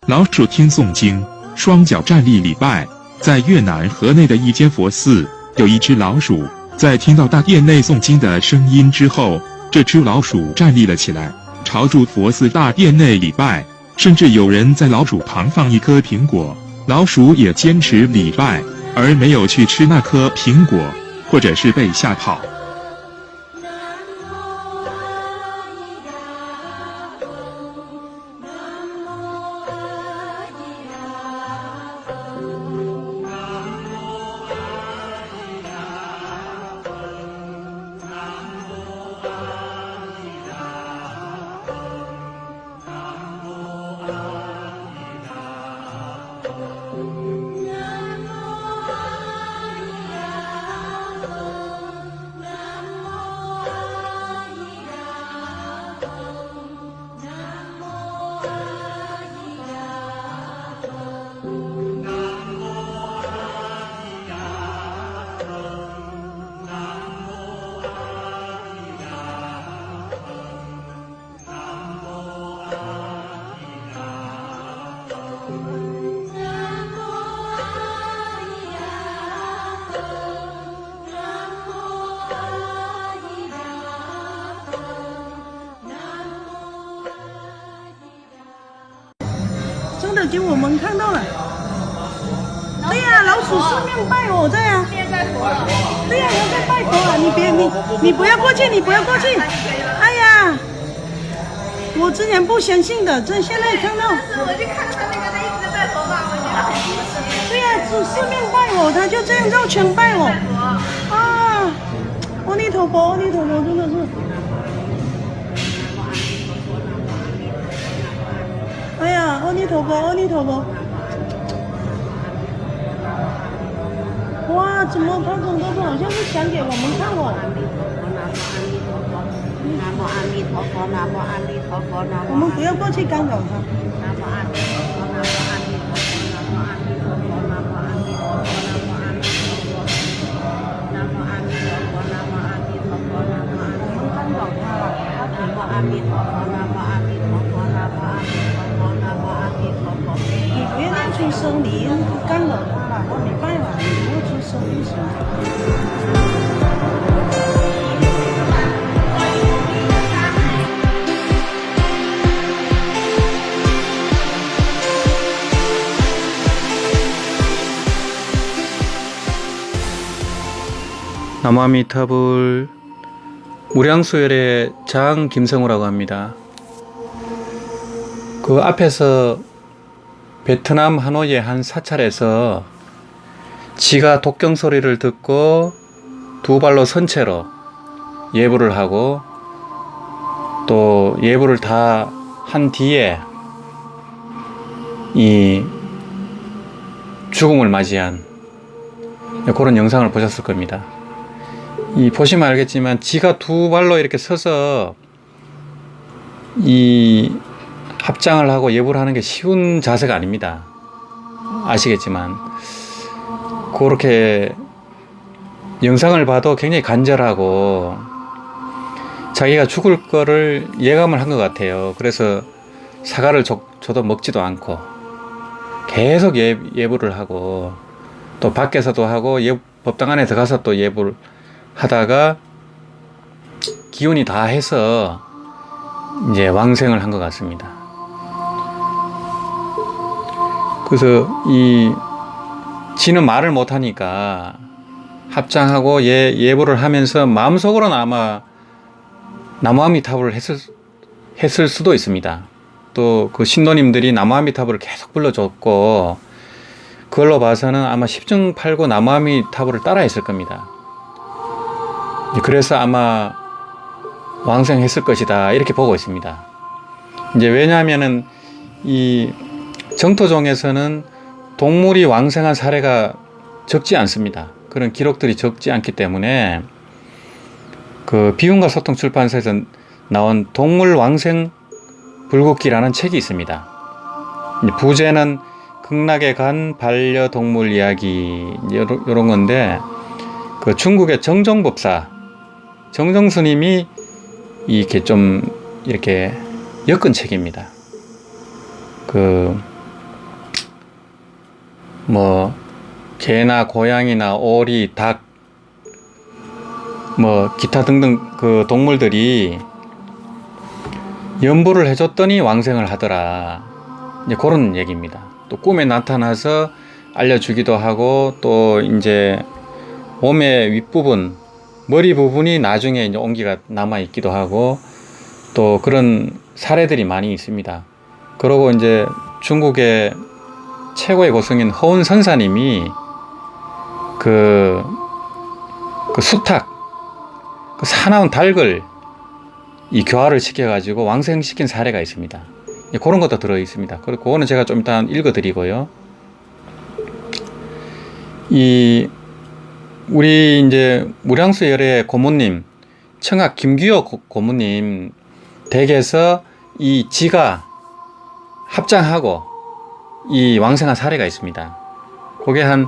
老鼠听诵经，双脚站立礼拜。在越南河内的一间佛寺，有一只老鼠，在听到大殿内诵经的声音之后，这只老鼠站立了起来，朝住佛寺大殿内礼拜。甚至有人在老鼠旁放一颗苹果，老鼠也坚持礼拜，而没有去吃那颗苹果，或者是被吓跑。真的给我们看到了。对呀、老鼠四面拜我在呀。对呀、我在拜佛啊！你不要过去，你不要过去。哎呀，我之前不相信的，这现在看到。我就看他那个一直拜佛嘛，我觉得很新奇。对呀、四面拜我，他就这样绕圈拜我。啊，阿弥陀佛，阿弥陀佛，真的是。哎呀，阿弥陀佛，阿弥陀佛！哇，怎么他整个好像是想给我们看哦？南无阿弥陀佛，南无阿弥陀佛，南无阿弥陀佛，南无我们不要过去干扰他。南无阿弥陀佛，南无阿弥陀佛，南无阿弥陀佛，南无阿弥陀佛，南无阿弥陀佛，南无阿弥陀佛，南无阿弥陀佛，南无干扰他了。南无阿弥陀佛，南无阿弥陀佛，南无阿弥陀佛，南无阿弥陀佛。你不要让出声，你干扰他了，他没办法，你不要出声就行。나무아미타불 무량수열의 장 김성우라고 합니다. 그 앞에서 베트남 하노이의 한 사찰에서 지가 독경 소리를 듣고 두 발로 선 채로 예불을 하고 또 예불을 다 한 뒤에 이 죽음을 맞이한 그런 영상을 보셨을 겁니다. 이 보시면 알겠지만 지가 두 발로 이렇게 서서 이 합장을 하고 예불을 하는 게 쉬운 자세가 아닙니다. 아시겠지만 그렇게 영상을 봐도 굉장히 간절하고 자기가 죽을 거를 예감을 한 것 같아요. 그래서 사과를 줘도 먹지도 않고 계속 예불을 하고 또 밖에서도 하고 법당 안에 들어가서 또 예불 하다가 기운이 다 해서 이제 왕생을 한 것 같습니다. 그래서 이 지는 말을 못하니까 합장하고 예불을 하면서 마음속으로는 아마 나무아미타불을 했을 수도 있습니다. 또 그 신도님들이 나무아미타불을 계속 불러줬고 그걸로 봐서는 아마 10중8구 나무아미타불을 따라 했을 겁니다. 그래서 아마 왕생했을 것이다 이렇게 보고 있습니다. 이제 왜냐하면은 이 정토종에서는 동물이 왕생한 사례가 적지 않습니다. 그런 기록들이 적지 않기 때문에 그 비운과 소통 출판사에서 나온 동물 왕생 불국기라는 책이 있습니다. 부제는 극락에 간 반려동물 이야기 이런 건데 그 중국의 정종법사 정정스님이 이렇게 좀 이렇게 엮은 책입니다. 뭐 개나 고양이나 오리, 닭, 뭐 기타 등등 그 동물들이 연보를 해줬더니 왕생을 하더라. 이제 그런 얘기입니다. 또 꿈에 나타나서 알려주기도 하고, 또 이제 몸의 윗부분, 머리 부분이 나중에 이제 온기가 남아 있기도 하고, 또 그런 사례들이 많이 있습니다. 그리고 이제 중국의 최고의 고승인 허운 선사님이 그 수탉, 그 사나운 닭을 이 교화를 시켜가지고 왕생시킨 사례가 있습니다. 그런 것도 들어 있습니다. 그리고 그거는 제가 좀 일단 읽어드리고요. 우리 이제 무량수 열의 고모님, 청학 김규호 고모님 댁에서 이 지가 합장하고 이 왕생한 사례가 있습니다. 그게 한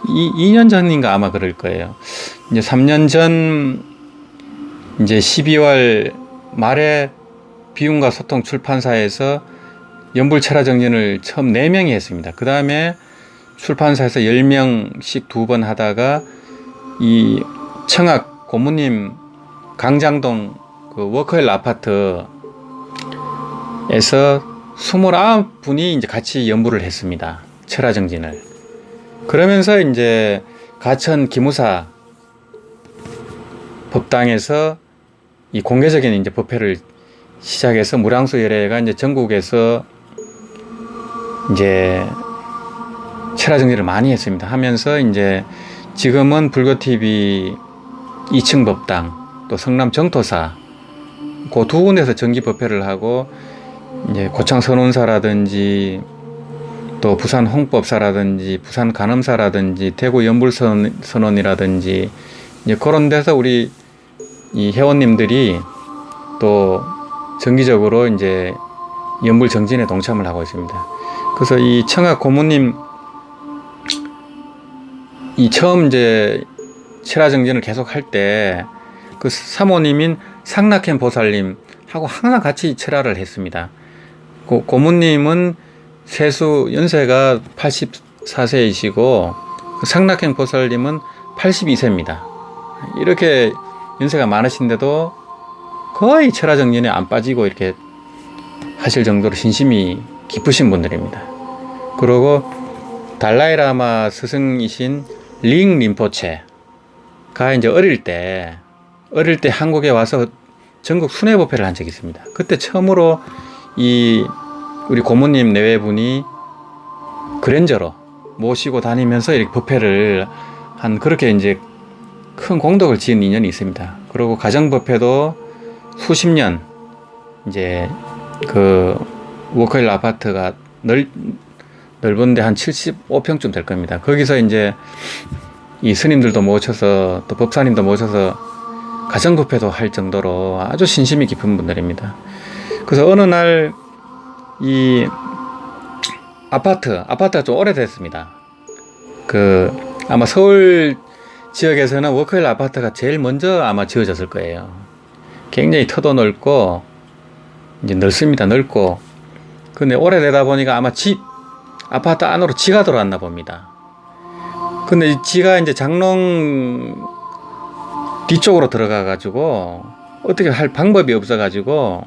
2년 전인가 아마 그럴 거예요. 이제 3년 전 이제 12월 말에 비운과 소통 출판사에서 연불철화정진을 처음 4명이 했습니다. 그 다음에 출판사에서 10명씩 2번 하다가 이 청학 고모님 강장동 그 워커힐 아파트에서 29분이 이제 같이 연불을 했습니다. 철화정진을. 그러면서 이제 가천 기무사 법당에서 이 공개적인 이제 법회를 시작해서 무량수 열애가 이제 전국에서 이제 철화정진을 많이 했습니다. 하면서 이제 지금은 불교TV 2층 법당, 또 성남 정토사 그 두 군데서 정기 법회를 하고, 이제 고창 선원사라든지 또 부산 홍법사라든지 부산 간음사라든지 대구 연불선원이라든지 이제 그런 데서 우리 이 회원님들이 또 정기적으로 이제 연불 정진에 동참을 하고 있습니다. 그래서 이 청학 고모님 이 처음 이제 철화정진을 계속 할 때 그 사모님인 상락현 보살님하고 항상 같이 철화를 했습니다. 고모님은 세수 연세가 84세이시고 상락현 보살님은 82세입니다. 이렇게 연세가 많으신데도 거의 철화정진에 안 빠지고 이렇게 하실 정도로 신심이 깊으신 분들입니다. 그리고 달라이라마 스승이신 링 림포체가 이제 어릴 때 한국에 와서 전국 순회법회를 한 적이 있습니다. 그때 처음으로 우리 고모님 내외분이 그랜저로 모시고 다니면서 이렇게 법회를 한, 그렇게 이제 큰 공덕을 지은 인연이 있습니다. 그리고 가정법회도 수십 년 이제 그 워커힐 아파트가 넓은데 한 75평쯤 될 겁니다. 거기서 이제 이 스님들도 모셔서 또 법사님도 모셔서 가정법회도 할 정도로 아주 신심이 깊은 분들입니다. 그래서 어느 날 이 아파트가 좀 오래됐습니다. 아마 서울 지역에서는 워커힐 아파트가 제일 먼저 아마 지어졌을 거예요. 굉장히 터도 넓고 이제 넓습니다. 넓고. 근데 오래되다 보니까 아마 아파트 안으로 지가 들어왔나 봅니다. 근데 지가 이제 장롱 뒤쪽으로 들어가 가지고 어떻게 할 방법이 없어 가지고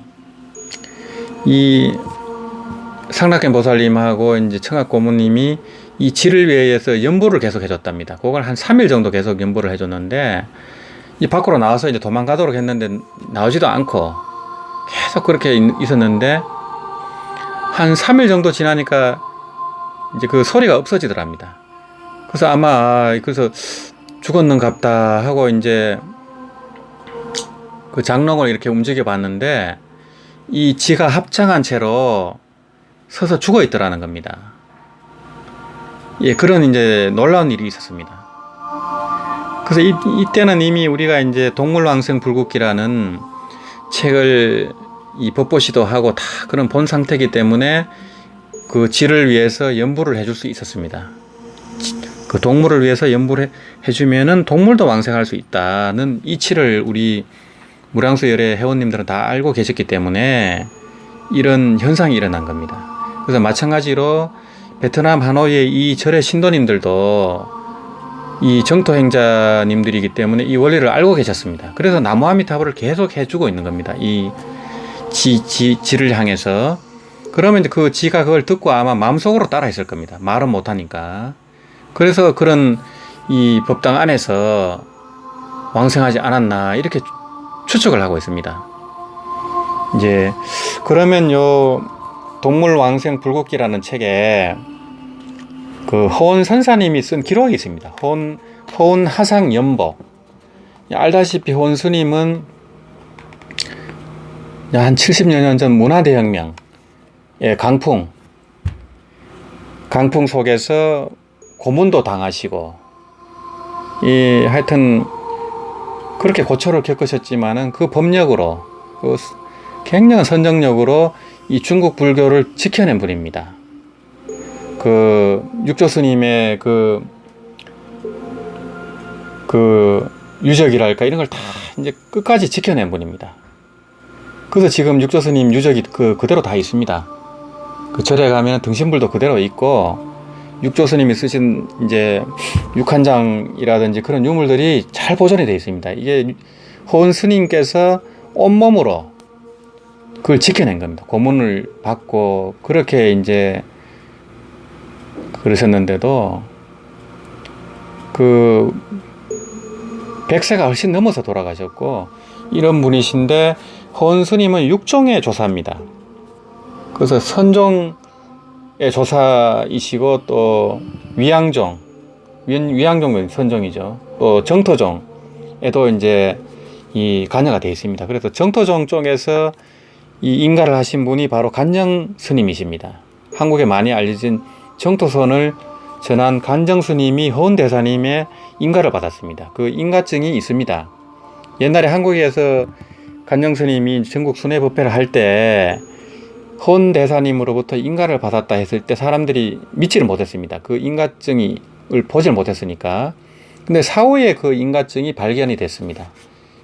이 상락현 보살님하고 이제 청학 고모님이 이 지를 위해서 연보를 계속 해줬답니다. 그걸 한 3일 정도 계속 연보를 해줬는데, 이 밖으로 나와서 이제 도망가도록 했는데 나오지도 않고 계속 그렇게 있었는데, 한 3일 정도 지나니까 이제 그 소리가 없어지더랍니다. 그래서 아마 그래서 죽었는갑다 하고 이제 그 장롱을 이렇게 움직여 봤는데 이 지가 합장한 채로 서서 죽어 있더라는 겁니다. 예, 그런 이제 놀라운 일이 있었습니다. 그래서 이때는 이미 우리가 이제 동물왕생 불국기라는 책을 이 법보시도 하고 다 그런 본 상태이기 때문에 그 지를 위해서 연부를 해줄 수 있었습니다. 그 동물을 위해서 연부를 해주면은 동물도 왕생할 수 있다는 이치를 우리 무량수 열의 회원님들은 다 알고 계셨기 때문에 이런 현상이 일어난 겁니다. 그래서 마찬가지로 베트남 하노이의 이 절의 신도님들도 이 정토 행자님들이기 때문에 이 원리를 알고 계셨습니다. 그래서 나무아미타불을 계속 해주고 있는 겁니다. 이 지를 향해서. 그러면 그 지가 그걸 듣고 아마 마음속으로 따라 했을 겁니다. 말은 못하니까. 그래서 그런 이 법당 안에서 왕생하지 않았나 이렇게 추측을 하고 있습니다. 이제 그러면 요 동물 왕생 불국기라는 책에 그 허온 선사님이 쓴 기록이 있습니다. 허온 하상 연보. 알다시피 허온 스님은 한 70여 년 전 문화대혁명, 강풍 속에서 고문도 당하시고, 하여튼 그렇게 고초를 겪으셨지만은 그 법력으로, 그 굉장한 선정력으로 이 중국 불교를 지켜낸 분입니다. 그 육조 스님의 그 유적이랄까 이런 걸 다 이제 끝까지 지켜낸 분입니다. 그래서 지금 육조 스님 유적이 그대로 다 있습니다. 그 절에 가면 등신불도 그대로 있고, 육조 스님이 쓰신 이제 육한장이라든지 그런 유물들이 잘 보존이 되어 있습니다. 이게 허은 스님께서 온몸으로 그걸 지켜낸 겁니다. 고문을 받고 그렇게 이제 그러셨는데도 그 100세가 훨씬 넘어서 돌아가셨고, 이런 분이신데 허은 스님은 육종의 조사입니다. 그래서 선종의 조사이시고 또 위양종 선종이죠. 또 정토종에도 이제 이 관여가 되어 있습니다. 그래서 정토종 쪽에서 이 인가를 하신 분이 바로 간정 스님이십니다. 한국에 많이 알려진 정토선을 전한 간정 스님이 허은 대사님의 인가를 받았습니다. 그 인가증이 있습니다. 옛날에 한국에서 간정 스님이 전국 순회법회를 할 때 허은 대사님으로부터 인가를 받았다 했을 때 사람들이 믿지를 못했습니다. 그 인가증을 보질 못했으니까. 근데 사후에 그 인가증이 발견이 됐습니다.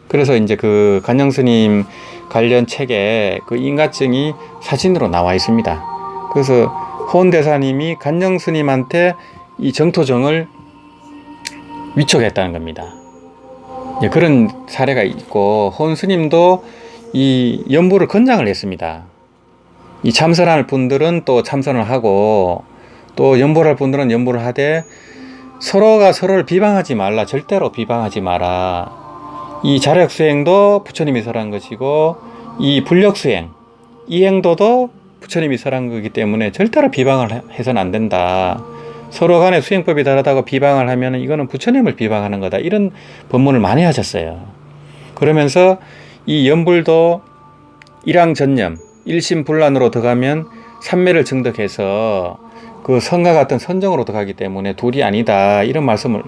그래서 이제 그 간정 스님 관련 책에 그 인가증이 사진으로 나와 있습니다. 그래서 허은 대사님이 간정 스님한테 이 정토정을 위촉했다는 겁니다. 그런 사례가 있고, 허은 스님도 이 연부를 건장을 했습니다. 이 참선할 분들은 또 참선을 하고, 또 연보를 할 분들은 연보를 하되, 서로가 서로를 비방하지 말라, 절대로 비방하지 마라. 이 자력수행도 부처님이 설한 것이고, 이 불력수행, 이 행도도 부처님이 설한 거기 때문에 절대로 비방을 해서는 안 된다. 서로 간에 수행법이 다르다고 비방을 하면 이거는 부처님을 비방하는 거다. 이런 법문을 많이 하셨어요. 그러면서 이 연불도 일왕전념, 일심불란으로 들어가면 삼매를 증득해서 그 성과 같은 선정으로 들어가기 때문에 둘이 아니다. 이런 말씀을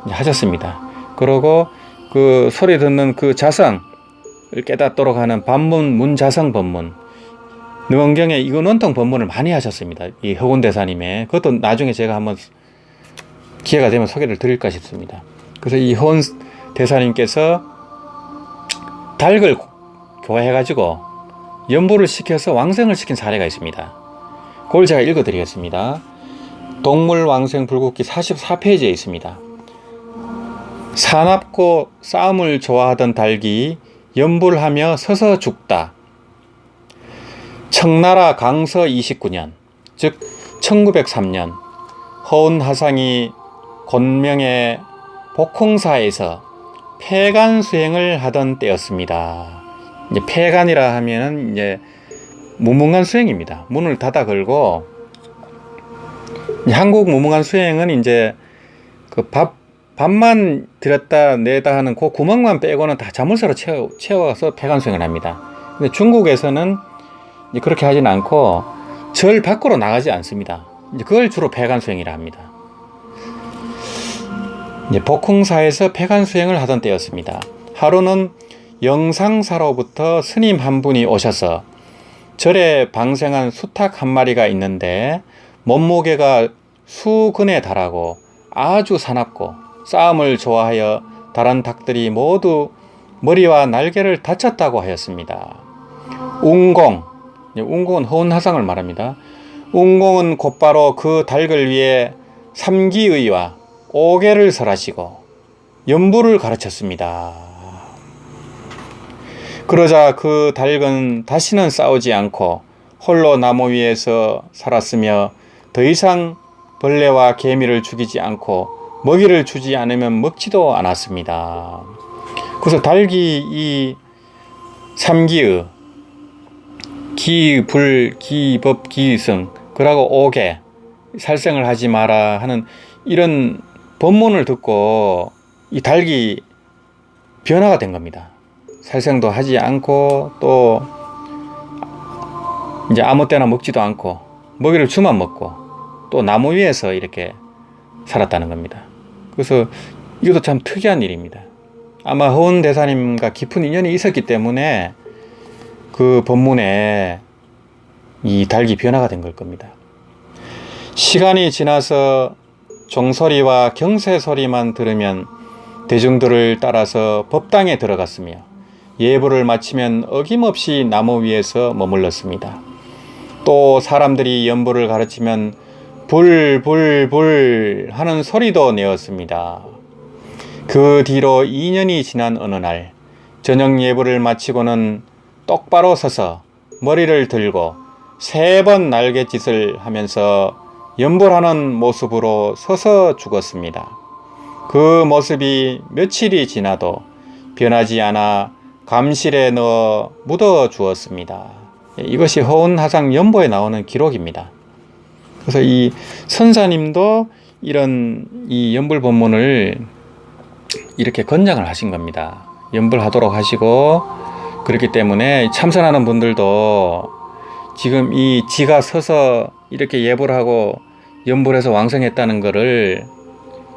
하셨습니다. 그리고 그 소리 듣는 그 자성을 깨닫도록 하는 반문, 문자성 법문. 능원경에 이건 원통 법문을 많이 하셨습니다. 이 허은 대사님의. 그것도 나중에 제가 한번 기회가 되면 소개를 드릴까 싶습니다. 그래서 이 허은 대사님께서 닭을 교화해가지고 연보를 시켜서 왕생을 시킨 사례가 있습니다. 그걸 제가 읽어드리겠습니다. 동물왕생 불국기 44페이지에 있습니다. 사납고 싸움을 좋아하던 닭이 연불하며 서서 죽다. 청나라 강서 29년, 즉 1903년 허은 하상이 곤명의 복홍사에서 폐간 수행을 하던 때였습니다. 이제 폐간이라 하면은 이제 무문관 수행입니다. 문을 닫아 걸고, 한국 무문관 수행은 이제 그 밥만 들였다 내다 하는 그 구멍만 빼고는 다 자물쇠로 채워서 폐간 수행을 합니다. 근데 중국에서는 이제 그렇게 하진 않고 절 밖으로 나가지 않습니다. 이제 그걸 주로 폐간 수행이라 합니다. 이제 복흥사에서 폐간 수행을 하던 때였습니다. 하루는 영상사로부터 스님 한 분이 오셔서 절에 방생한 수탉 한 마리가 있는데 몸무게가 수근에 달하고 아주 사납고 싸움을 좋아하여 다른 닭들이 모두 머리와 날개를 다쳤다고 하였습니다. 웅공은 허은 하상을 말합니다. 운공은 곧바로 그 닭을 위해 삼기의와 오개를 설하시고 연부를 가르쳤습니다. 그러자 그 닭은 다시는 싸우지 않고 홀로 나무 위에서 살았으며 더 이상 벌레와 개미를 죽이지 않고 먹이를 주지 않으면 먹지도 않았습니다. 그래서 닭이 이 삼기의 기, 불, 기, 법, 기승 그러고 오개 살생을 하지 마라 하는 이런 법문을 듣고 이 닭이 변화가 된 겁니다. 살생도 하지 않고 또 이제 아무 때나 먹지도 않고 먹이를 주만 먹고 또 나무 위에서 이렇게 살았다는 겁니다. 그래서 이것도 참 특이한 일입니다. 아마 허운 대사님과 깊은 인연이 있었기 때문에 그 법문에 이 닭이 변화가 된 걸 겁니다. 시간이 지나서 종소리와 경세소리만 들으면 대중들을 따라서 법당에 들어갔으며 예불을 마치면 어김없이 나무 위에서 머물렀습니다. 또 사람들이 연부를 가르치면 불 하는 소리도 내었습니다. 그 뒤로 2년이 지난 어느 날 저녁 예불을 마치고는 똑바로 서서 머리를 들고 3번 날갯짓을 하면서 연불하는 모습으로 서서 죽었습니다. 그 모습이 며칠이 지나도 변하지 않아 감실에 넣어 묻어 주었습니다. 이것이 허운하상 연보에 나오는 기록입니다. 그래서 이 선사님도 이런 이 연불 법문을 이렇게 권장을 하신 겁니다. 연불하도록 하시고, 그렇기 때문에 참선하는 분들도 지금 이 지가 서서 이렇게 예불하고 연불해서 왕성했다는 것을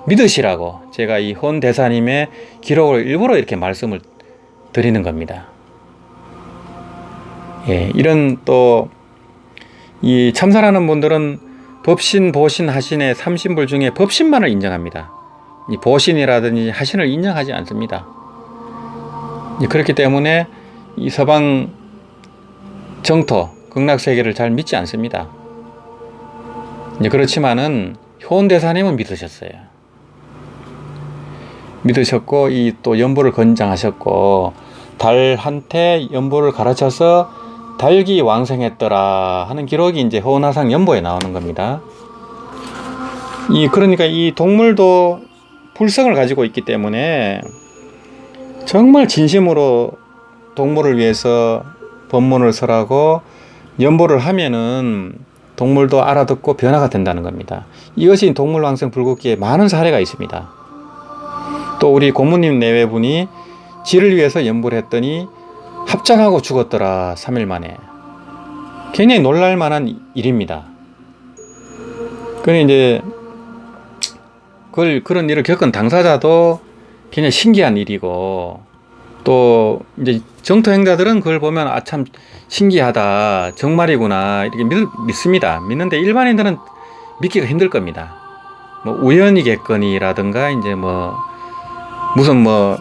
믿으시라고 제가 이 헌 대사님의 기록을 일부러 이렇게 말씀을 드리는 겁니다. 예, 이런 또 이 참선하는 분들은 법신, 보신, 하신의 3신불 중에 법신만을 인정합니다. 이 보신이라든지 하신을 인정하지 않습니다. 그렇기 때문에 이 서방 정토, 극락세계를 잘 믿지 않습니다. 그렇지만은 효원대사님은 믿으셨어요. 믿으셨고 이 또 연보를 권장하셨고 달한테 연보를 가르쳐서 닭이 왕성했더라 하는 기록이 이제 허운하상 연보에 나오는 겁니다. 그러니까 이 동물도 불성을 가지고 있기 때문에 정말 진심으로 동물을 위해서 법문을 설하고 연보를 하면은 동물도 알아듣고 변화가 된다는 겁니다. 이것이 동물왕성 불국기에 많은 사례가 있습니다. 또 우리 고모님 내외분이 지를 위해서 연보를 했더니 합장하고 죽었더라. 3일 만에. 굉장히 놀랄만한 일입니다. 그런데 이제 그런 일을 겪은 당사자도 굉장히 신기한 일이고, 또 이제 정토 행자들은 그걸 보면 아 참 신기하다, 정말이구나 이렇게 믿습니다. 믿는데 일반인들은 믿기가 힘들 겁니다. 뭐 우연이겠거니라든가 이제 뭐 무슨 뭐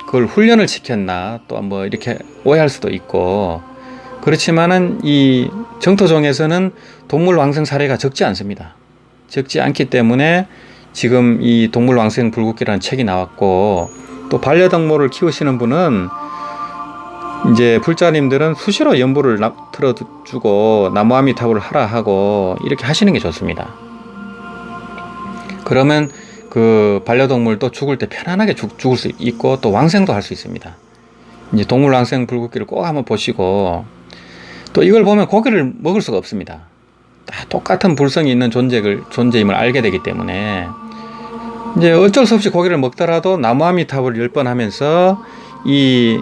그걸 훈련을 시켰나 또 뭐 이렇게 오해할 수도 있고, 그렇지만은 이 정토종에서는 동물 왕성 사례가 적지 않습니다. 적지 않기 때문에 지금 이 동물 왕성 불국기라는 책이 나왔고, 또 반려동물을 키우시는 분은 이제 불자님들은 수시로 연보를 틀어주고 나무아미타불을 하라 하고 이렇게 하시는 게 좋습니다. 그러면 그 반려동물도 죽을 때 편안하게 죽을 수 있고 또 왕생도 할 수 있습니다. 이제 동물 왕생 불국기를 꼭 한번 보시고, 또 이걸 보면 고기를 먹을 수가 없습니다. 다 똑같은 불성이 있는 존재임을 알게 되기 때문에 이제 어쩔 수 없이 고기를 먹더라도 나무아미타불을 10번 하면서 이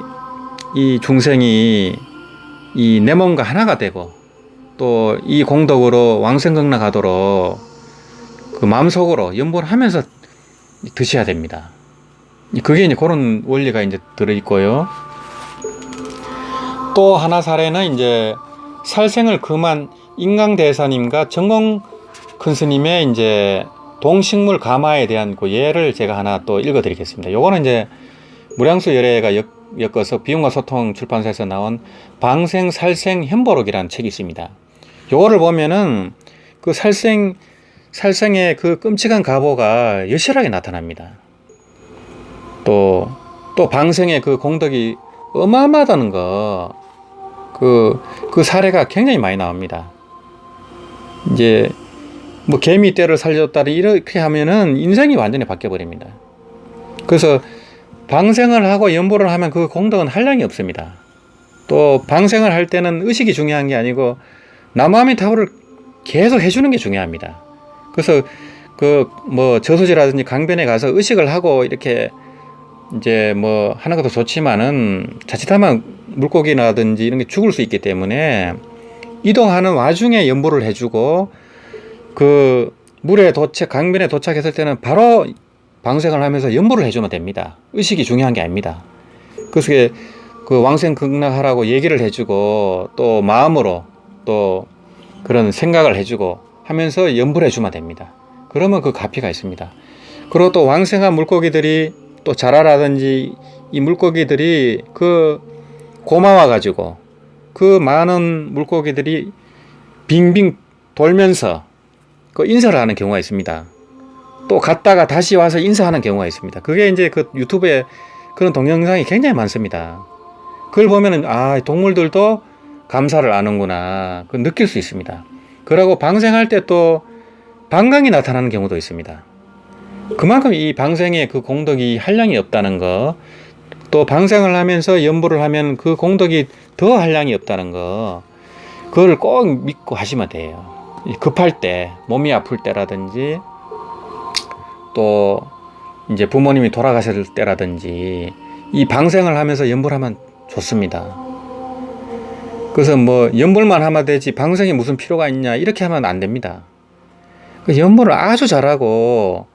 중생이 내 몸과 하나가 되고 또 이 공덕으로 왕생극락하도록 그 마음속으로 연보를 하면서 드셔야 됩니다. 그게 이제 그런 원리가 이제 들어있고요. 또 하나 사례는 이제 살생을 금한 인강대사님과 정공 큰 스님의 이제 동식물 가마에 대한 그 예를 제가 하나 또 읽어드리겠습니다. 요거는 이제 무량수 열애가 엮어서 비움과 소통 출판사에서 나온 방생 살생 현보록이라는 책이 있습니다. 요거를 보면은 그 살생의 그 끔찍한 가보가 여실하게 나타납니다. 또 방생의 그 공덕이 어마어마하다는 거, 그 사례가 굉장히 많이 나옵니다. 이제 뭐 개미 떼를 살렸다리 이렇게 하면은 인생이 완전히 바뀌어 버립니다. 그래서 방생을 하고 연보를 하면 그 공덕은 한량이 없습니다. 또 방생을 할 때는 의식이 중요한 게 아니고 나무아미타불을 계속 해주는 게 중요합니다. 그래서 그 뭐 저수지라든지 강변에 가서 의식을 하고 이렇게 이제 뭐 하는 것도 좋지만은 자칫하면 물고기라든지 이런 게 죽을 수 있기 때문에 이동하는 와중에 연보를 해주고 그 물에 강변에 도착했을 때는 바로 방생을 하면서 연보를 해주면 됩니다. 의식이 중요한 게 아닙니다. 그래서 그 왕생극락하라고 얘기를 해주고 또 마음으로 또 그런 생각을 해주고 하면서 연보를 해주면 됩니다. 그러면 그 가피가 있습니다. 그리고 또 왕생한 물고기들이 또 자라라든지 이 물고기들이 그 고마워 가지고 그 많은 물고기들이 빙빙 돌면서 그 인사를 하는 경우가 있습니다. 또 갔다가 다시 와서 인사하는 경우가 있습니다. 그게 이제 그 유튜브에 그런 동영상이 굉장히 많습니다. 그걸 보면은 아, 동물들도 감사를 아는구나 그 느낄 수 있습니다. 그러고 방생할 때 또 방광이 나타나는 경우도 있습니다. 그만큼 이 방생의 그 공덕이 한량이 없다는 거, 또 방생을 하면서 연보를 하면 그 공덕이 더 한량이 없다는 거, 그걸 꼭 믿고 하시면 돼요. 급할 때, 몸이 아플 때라든지 또 이제 부모님이 돌아가실 때라든지 이 방생을 하면서 연보를 하면 좋습니다. 그래서 뭐 연보만 하면 되지 방생이 무슨 필요가 있냐 이렇게 하면 안 됩니다. 그 연보를 아주 잘하고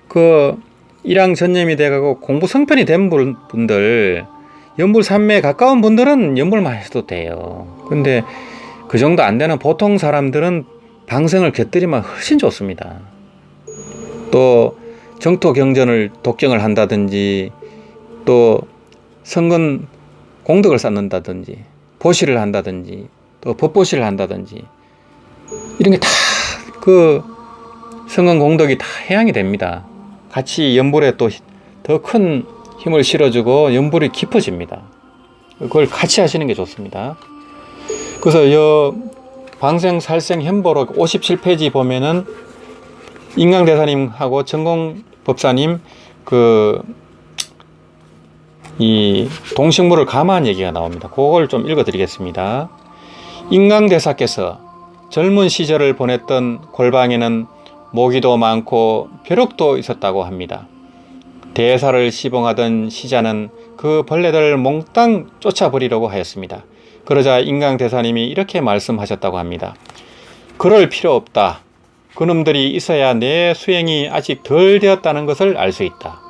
그 일양전념이 돼가고 공부 성편이 된 분들, 연불 삼매에 가까운 분들은 연불만 해도 돼요. 근데 그 정도 안 되는 보통 사람들은 방생을 곁들이면 훨씬 좋습니다. 또 정토 경전을 독경을 한다든지 또 성근 공덕을 쌓는다든지 보시를 한다든지 또 법보시를 한다든지 이런 게 다 그 성근 공덕이 다 해양이 됩니다. 같이 연불에 또 더 큰 힘을 실어주고 연불이 깊어집니다. 그걸 같이 하시는 게 좋습니다. 그래서 방생 살생 현보록 57페이지 보면은 인강대사님하고 전공법사님 이 동식물을 감화한 얘기가 나옵니다. 그걸 좀 읽어 드리겠습니다. 인강대사께서 젊은 시절을 보냈던 골방에는 모기도 많고 벼룩도 있었다고 합니다. 대사를 시봉하던 시자는 그 벌레들을 몽땅 쫓아버리려고 하였습니다. 그러자 인강대사님이 이렇게 말씀하셨다고 합니다. 그럴 필요 없다. 그놈들이 있어야 내 수행이 아직 덜 되었다는 것을 알 수 있다.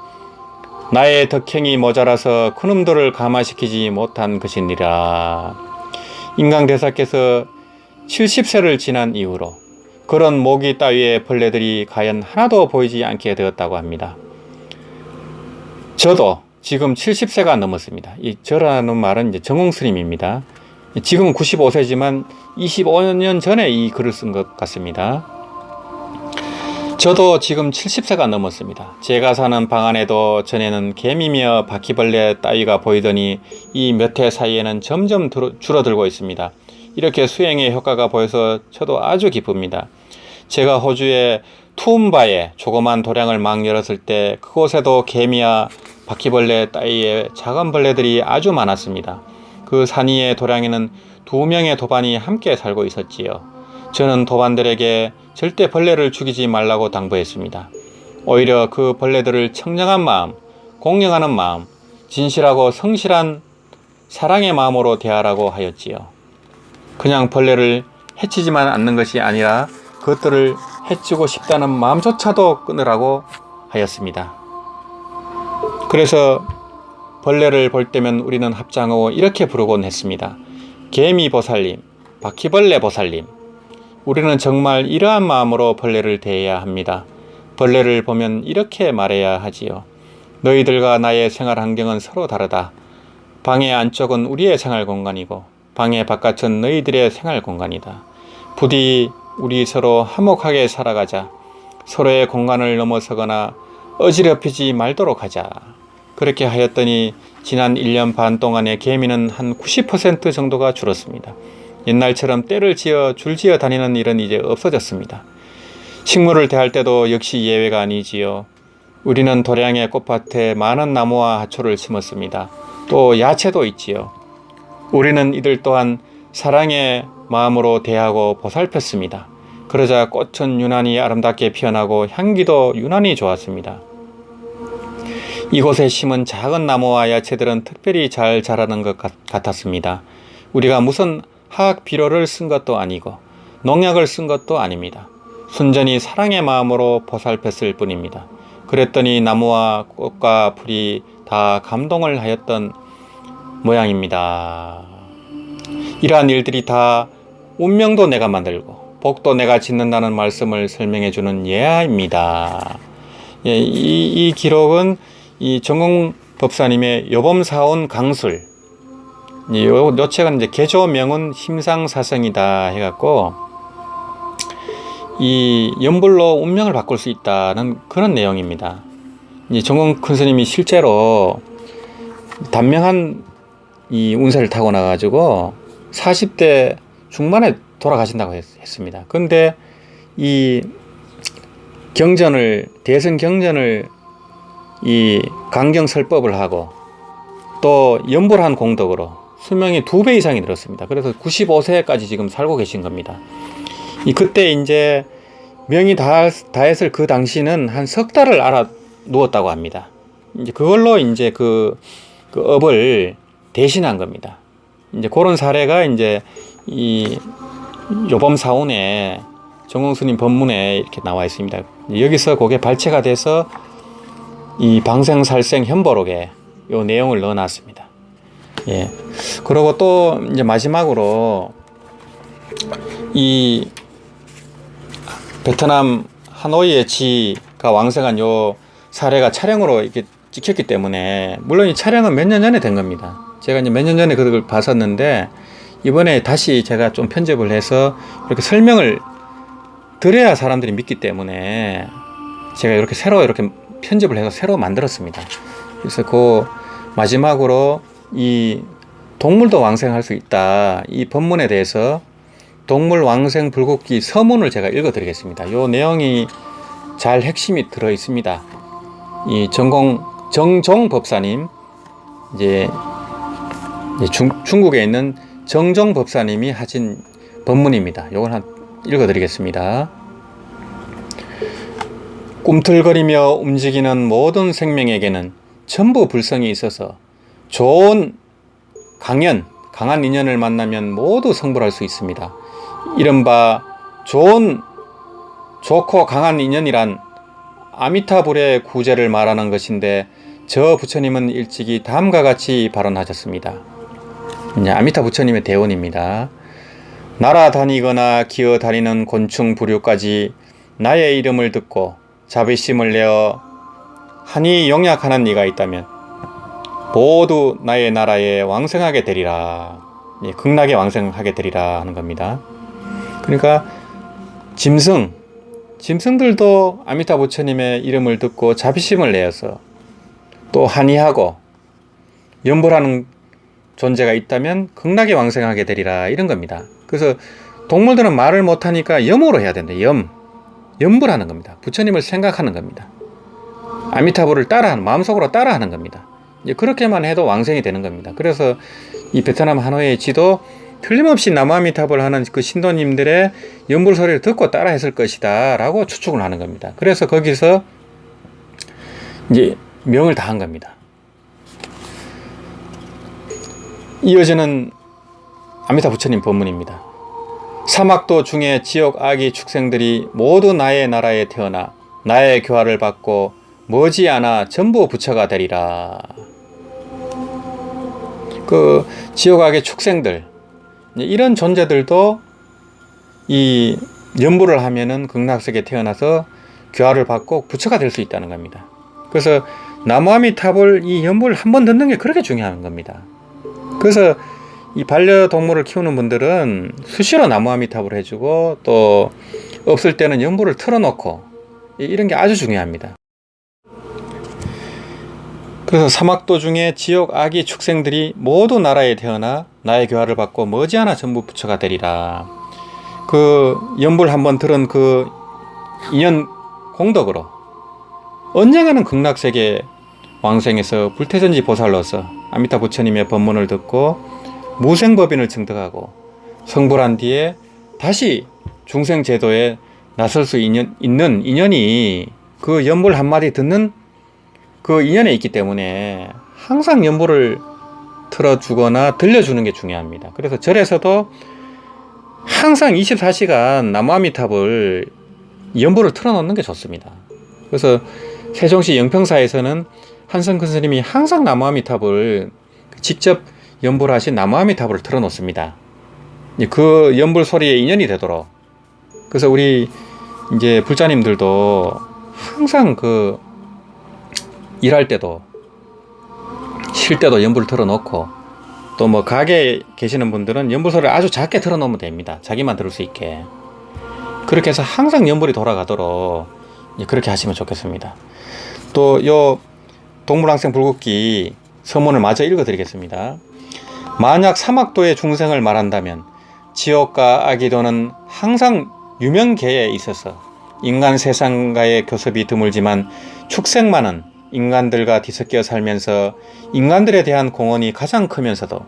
나의 덕행이 모자라서 그놈들을 감화시키지 못한 것이니라. 인강대사께서 70세를 지난 이후로 그런 모기 따위의 벌레들이 과연 하나도 보이지 않게 되었다고 합니다. 저도 지금 70세가 넘었습니다. 이 저라는 말은 이제 정홍스님입니다. 지금은 95세지만 25년 전에 이 글을 쓴 것 같습니다. 저도 지금 70세가 넘었습니다. 제가 사는 방 안에도 전에는 개미며 바퀴벌레 따위가 보이더니 이 몇 해 사이에는 점점 줄어들고 있습니다. 이렇게 수행의 효과가 보여서 저도 아주 기쁩니다. 제가 호주의 투움바에 조그만 도량을 막 열었을 때 그곳에도 개미와 바퀴벌레 따위의 작은 벌레들이 아주 많았습니다. 그 산 위의 도량에는 2명의 도반이 함께 살고 있었지요. 저는 도반들에게 절대 벌레를 죽이지 말라고 당부했습니다. 오히려 그 벌레들을 청정한 마음, 공경하는 마음, 진실하고 성실한 사랑의 마음으로 대하라고 하였지요. 그냥 벌레를 해치지만 않는 것이 아니라 그것들을 해치고 싶다는 마음조차도 끊으라고 하였습니다. 그래서 벌레를 볼 때면 우리는 합장하고 이렇게 부르곤 했습니다. 개미 보살님, 바퀴벌레 보살님. 우리는 정말 이러한 마음으로 벌레를 대해야 합니다. 벌레를 보면 이렇게 말해야 하지요. 너희들과 나의 생활 환경은 서로 다르다. 방의 안쪽은 우리의 생활 공간이고 방의 바깥은 너희들의 생활 공간이다. 부디 우리 서로 화목하게 살아가자. 서로의 공간을 넘어서거나 어지럽히지 말도록 하자. 그렇게 하였더니 지난 1년 반 동안의 개미는 한 90% 정도가 줄었습니다. 옛날처럼 떼를 지어 줄지어 다니는 일은 이제 없어졌습니다. 식물을 대할 때도 역시 예외가 아니지요. 우리는 도량의 꽃밭에 많은 나무와 하초를 심었습니다. 또 야채도 있지요. 우리는 이들 또한 사랑의 마음으로 대하고 보살폈습니다. 그러자 꽃은 유난히 아름답게 피어나고 향기도 유난히 좋았습니다. 이곳에 심은 작은 나무와 야채들은 특별히 잘 자라는 것 같았습니다. 우리가 무슨 화학 비료를 쓴 것도 아니고 농약을 쓴 것도 아닙니다. 순전히 사랑의 마음으로 보살폈을 뿐입니다. 그랬더니 나무와 꽃과 풀이 다 감동을 하였던 모양입니다. 이러한 일들이 다 운명도 내가 만들고 복도 내가 짓는다는 말씀을 설명해 주는 예화입니다. 예, 이 기록은 이 정공 법사님의 여범사원 강술, 요 책은 이제 개조명은 심상사성이다 해갖고 이 연불로 운명을 바꿀 수 있다는 그런 내용입니다. 이 정공 큰 스님이 실제로 단명한 이 운세를 타고 나가지고 40대 중반에 돌아가신다고 했습니다. 근데 이 경전을, 대선 경전을 이 강경설법을 하고 또 연불한 공덕으로 수명이 2배 이상이 늘었습니다. 그래서 95세까지 지금 살고 계신 겁니다. 그때 이제 명이 다했을 그 당시는 한 석 달을 알아 누웠다고 합니다. 이제 그걸로 이제 그 업을 대신한 겁니다. 이제 그런 사례가 이제 이 요범사원의 정공스님 법문에 이렇게 나와 있습니다. 여기서 그게 발췌가 돼서 이 방생살생 현보록에 요 내용을 넣어놨습니다. 예. 그리고 또 이제 마지막으로 이 베트남 하노이의 지가 왕생한 요 사례가 차량으로 이렇게 찍혔기 때문에, 물론 이 촬영은 몇 년 전에 된 겁니다. 제가 이제 몇 년 전에 그걸 봤었는데 이번에 다시 제가 좀 편집을 해서 이렇게 설명을 드려야 사람들이 믿기 때문에 제가 이렇게 새로 이렇게 편집을 해서 새로 만들었습니다. 그래서 그 마지막으로 이 동물도 왕생할 수 있다, 이 법문에 대해서 동물 왕생 불국기 서문을 제가 읽어 드리겠습니다. 요 내용이 잘 핵심이 들어 있습니다. 이 정종 법사님, 이제 중국에 있는 정종 법사님이 하신 법문입니다. 요걸 한 읽어 드리겠습니다. 꿈틀거리며 움직이는 모든 생명에게는 전부 불성이 있어서 좋은 강한 인연을 만나면 모두 성불할 수 있습니다. 이른바 좋고 강한 인연이란 아미타불의 구제를 말하는 것인데, 저 부처님은 일찍이 다음과 같이 발언하셨습니다. 아미타 부처님의 대원입니다. 날아다니거나 기어다니는 곤충 부류까지 나의 이름을 듣고 자비심을 내어 한이 용약하는 이가 있다면 모두 나의 나라에 왕생하게 되리라. 극락에 왕생하게 되리라 하는 겁니다. 그러니까 짐승들도 아미타 부처님의 이름을 듣고 자비심을 내어서 또 한이하고 연불하는 존재가 있다면 극락에 왕생하게 되리라, 이런 겁니다. 그래서 동물들은 말을 못하니까 염으로 해야 된다. 염불하는 겁니다. 부처님을 생각하는 겁니다. 아미타불을 마음속으로 따라하는 겁니다. 이제 그렇게만 해도 왕생이 되는 겁니다. 그래서 이 베트남 하노이의 지도 틀림없이 남아미타불 하는 그 신도님들의 연불 소리를 듣고 따라했을 것이다 라고 추측을 하는 겁니다. 그래서 거기서 이제 명을 다한 겁니다. 이어지는 아미타 부처님 법문입니다. 사막도 중에 지옥 아기 축생들이 모두 나의 나라에 태어나 나의 교화를 받고 머지않아 전부 부처가 되리라. 그 지옥 아기 축생들, 이런 존재들도 이 연불을 하면은 극락세계에 태어나서 교화를 받고 부처가 될 수 있다는 겁니다. 그래서 나무아미타불 이 연불을 한번 듣는 게 그렇게 중요한 겁니다. 그래서 이 반려동물을 키우는 분들은 수시로 나무 아미타불을 해주고 또 없을 때는 연불을 틀어놓고 이런 게 아주 중요합니다. 그래서 사막도 중에 지옥 아기 축생들이 모두 나라에 태어나 나의 교화를 받고 머지않아 전부 부처가 되리라. 그 연불 한번 들은 그 인연 공덕으로 언젠가는 극락세계 왕생에서 불태전지 보살로서 아미타 부처님의 법문을 듣고 무생법인을 증득하고 성불한 뒤에 다시 중생제도에 나설 수 있는 인연이 그 연불 한마디 듣는 그 인연에 있기 때문에 항상 연불을 틀어주거나 들려주는 게 중요합니다. 그래서 절에서도 항상 24시간 나무아미탑을 연불을 틀어놓는 게 좋습니다. 그래서 세종시 영평사에서는 한성 큰 스님이 항상 나무아미탑을 직접 연불하신 나무아미탑을 틀어놓습니다. 그 연불 소리에 인연이 되도록. 그래서 우리 이제 불자님들도 항상 그 일할 때도 쉴 때도 연불을 틀어놓고 또 뭐 가게에 계시는 분들은 연불 소리를 아주 작게 틀어놓으면 됩니다. 자기만 들을 수 있게. 그렇게 해서 항상 연불이 돌아가도록 그렇게 하시면 좋겠습니다. 또 요 동물왕생 불국기 서문을 마저 읽어드리겠습니다. 만약 사막도의 중생을 말한다면 지옥과 아기도는 항상 유명계에 있어서 인간 세상과의 교섭이 드물지만 축생만은 인간들과 뒤섞여 살면서 인간들에 대한 공헌이 가장 크면서도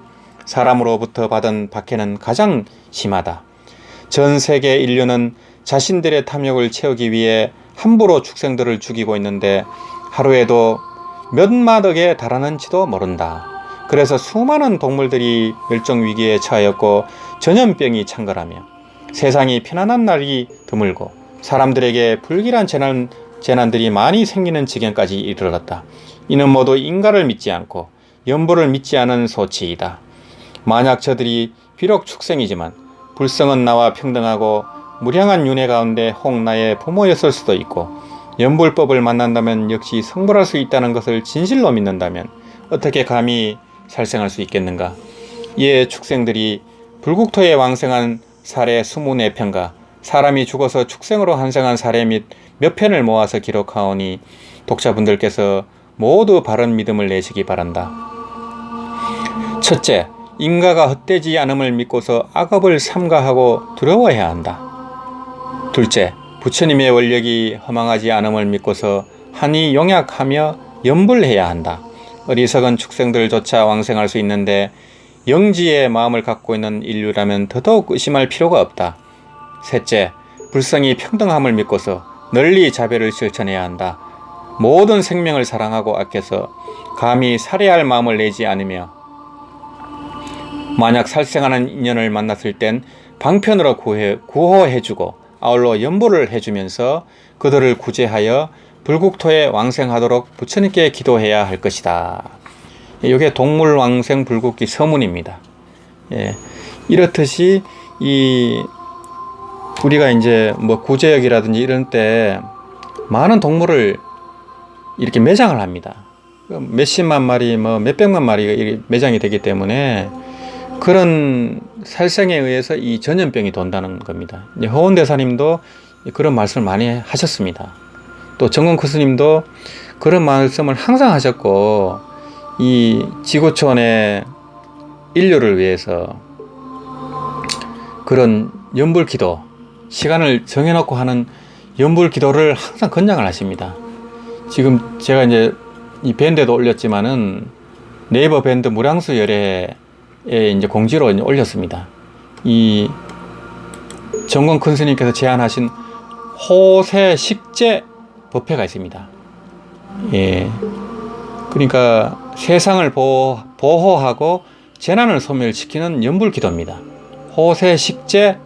사람으로부터 받은 박해는 가장 심하다. 전 세계 인류는 자신들의 탐욕을 채우기 위해 함부로 축생들을 죽이고 있는데 하루에도 몇 마덕에 달하는지도 모른다. 그래서 수많은 동물들이 멸종위기에 처하였고 전염병이 창궐하며 세상이 편안한 날이 드물고 사람들에게 불길한 재난들이 많이 생기는 지경까지 이르렀다. 이는 모두 인가를 믿지 않고 연보를 믿지 않은 소치이다. 만약 저들이 비록 축생이지만 불성은 나와 평등하고 무량한 윤회 가운데 혹 나의 부모였을 수도 있고 연불법을 만난다면 역시 성불할 수 있다는 것을 진실로 믿는다면 어떻게 감히 살생할 수 있겠는가? 이에 축생들이 불국토에 왕생한 사례 24편과 사람이 죽어서 축생으로 환생한 사례 및 몇 편을 모아서 기록하오니 독자분들께서 모두 바른 믿음을 내시기 바란다. 첫째, 인가가 헛되지 않음을 믿고서 악업을 삼가하고 두려워해야 한다. 둘째, 부처님의 원력이 허망하지 않음을 믿고서 한이 용약하며 염불해야 한다. 어리석은 축생들조차 왕생할 수 있는데 영지의 마음을 갖고 있는 인류라면 더더욱 의심할 필요가 없다. 셋째, 불성이 평등함을 믿고서 널리 자비를 실천해야 한다. 모든 생명을 사랑하고 아껴서 감히 살해할 마음을 내지 않으며 만약 살생하는 인연을 만났을 땐 방편으로 구호해주고 아울러 연보를 해주면서 그들을 구제하여 불국토에 왕생하도록 부처님께 기도해야 할 것이다. 이게 동물왕생 불국기 서문입니다. 예, 이렇듯이 우리가 이제 뭐 구제역이라든지 이런 때 많은 동물을 이렇게 매장을 합니다. 몇십만 마리, 뭐 몇백만 마리가 매장이 되기 때문에 그런 살생에 의해서 이 전염병이 돈다는 겁니다. 허원대사님도 그런 말씀을 많이 하셨습니다. 또 정건 스님도 그런 말씀을 항상 하셨고 이 지구촌의 인류를 위해서 그런 연불기도 시간을 정해놓고 하는 연불기도를 항상 권장을 하십니다. 지금 제가 이제 이 밴드에도 올렸지만은 네이버 밴드 무량수 열애에 이제 공지로 이제 올렸습니다. 이 정건 큰 스님께서 제안하신 호세 식재 법회가 있습니다. 예. 그러니까 세상을 보호하고 재난을 소멸시키는 연불기도입니다. 호세 식재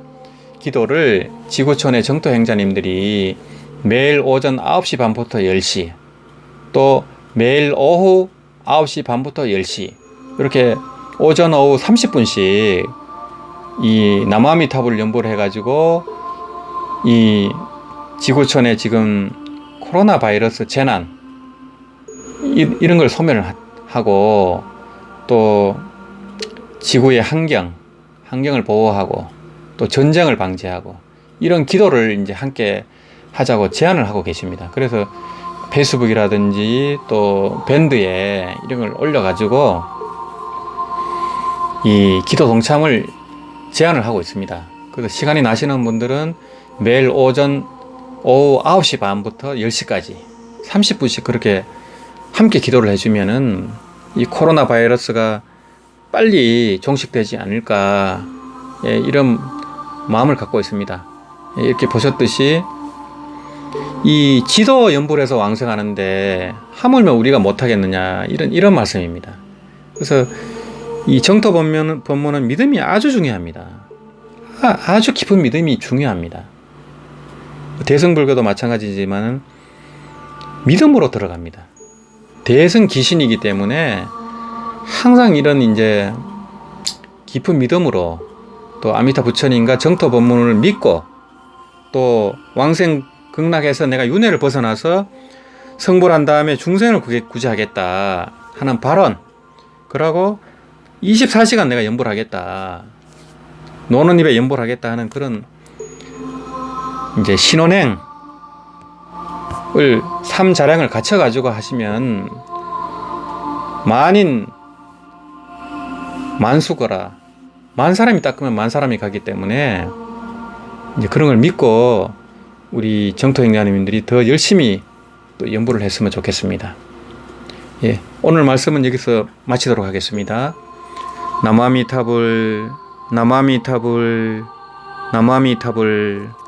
기도를 지구촌의 정토행자님들이 매일 오전 9시 반부터 10시 또 매일 오후 9시 반부터 10시 이렇게 오전 오후 30분씩 이 나무아미타불 연불을 해가지고 이 지구촌에 지금 코로나 바이러스 재난 이런 걸 소멸을 하고 또 지구의 환경을 보호하고 또 전쟁을 방지하고 이런 기도를 이제 함께 하자고 제안을 하고 계십니다. 그래서 페이스북이라든지 또 밴드에 이런 걸 올려가지고 이 기도 동참을 제안을 하고 있습니다. 그래서 시간이 나시는 분들은 매일 오후 9시 반부터 10시까지 30분씩 그렇게 함께 기도를 해주면은 이 코로나 바이러스가 빨리 종식되지 않을까, 예, 이런 마음을 갖고 있습니다. 예, 이렇게 보셨듯이 이 지도 연불에서 왕성하는데 하물며 우리가 못하겠느냐, 이런 말씀입니다. 그래서 이 정토 법문은 믿음이 아주 중요합니다. 아주 깊은 믿음이 중요합니다. 대승불교도 마찬가지지만 믿음으로 들어갑니다. 대승 기신이기 때문에 항상 이런 이제 깊은 믿음으로 또 아미타 부처님과 정토 법문을 믿고 또 왕생 극락에서 내가 윤회를 벗어나서 성불한 다음에 중생을 구제하겠다 하는 발언, 그러고 24시간 내가 연불하겠다, 노는 입에 연불하겠다 하는 그런 이제 신혼행을 삼자량을 갖춰가지고 하시면 만수거라, 만 사람이 닦으면 만 사람이 가기 때문에 이제 그런 걸 믿고 우리 정토행자님들이 더 열심히 또 연불을 했으면 좋겠습니다. 예, 오늘 말씀은 여기서 마치도록 하겠습니다. 나무아미타불, 나무아미타불, 나무아미타불.